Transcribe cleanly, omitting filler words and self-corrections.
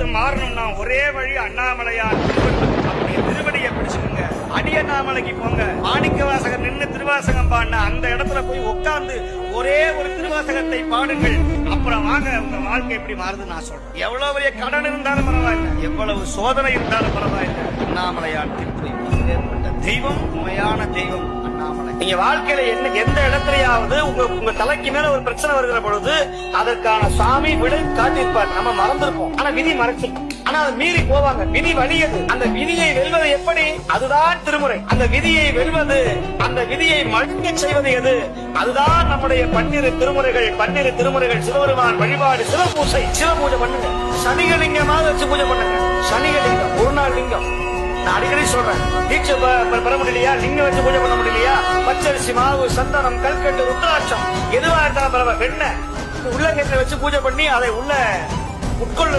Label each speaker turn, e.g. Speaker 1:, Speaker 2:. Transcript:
Speaker 1: வாழ்க்கையும் மாறணும்னா ஒரே வழி அண்ணாமலையார் திருவடியை பிடிச்சுக்கோங்க. அடி அண்ணாமலைக்கு போங்க. மாணிக்க வாசகர் நின்று திருவாசகம் பாடின அந்த இடத்துல போய் உட்கார்ந்து ஒரே ஒரு திருவாசகத்தை பாடுங்கள். அப்புறம் வாங்க உங்க வாழ்க்கை எப்படி மாறுதுன்னு நான் சொல்றேன். எவ்வளவு பெரிய கடன் இருந்தாலும் பரவாயில்ல, எவ்வளவு சோதனை இருந்தாலும் பரவாயில்ல, அண்ணாமலையார் திருப்பதி தெய்வம், உண்மையான தெய்வம் அண்ணாமலை. நீங்க வாழ்க்கையில எந்த இடத்துலயாவது உங்க தலைக்கு மேல ஒரு பிரச்சனை வருகிற பொழுது அதற்கான சாமி விடை காட்டியிருப்பார். நம்ம மறந்திருப்போம், ஆனா விதி மறைச்சிருக்கும். ஆனா அதை மீறி போவாங்க. விதி வலியது. அந்த விதியை வெல்வது எப்படி? அதுதான் திருமுறை. அந்த விதியை வெல்வது, அந்த விதியை மழுங்க செய்வது எது? அதுதான் நம்முடைய 12 திருமுறைகள். 12 திருமுறைகள் சிவபெருமான் வழிபாடு, சிவபூசை, சிவபூஜை பண்ணுங்க. சனிகலிங்கமாக வச்சு பூஜை பண்ணுங்க. சனிகலிங்கம் ஒரு நாள் லிங்கம். நான் அடிக்கடி சொல்றேன், தீட்சை பெற முடியலையா, லிங்கம் வச்சு பூஜை பண்ண முடியலையா, பச்சரிசி மாவு, சந்தனம், கல்கண்டு, ருத்ராட்சம் எதுவா இருந்தாலும் பரவாயில்ல, வெண்ணெய் உள்ளங்கத்தை வச்சு பூஜை பண்ணி அதை உள்ள உட்கொள்ள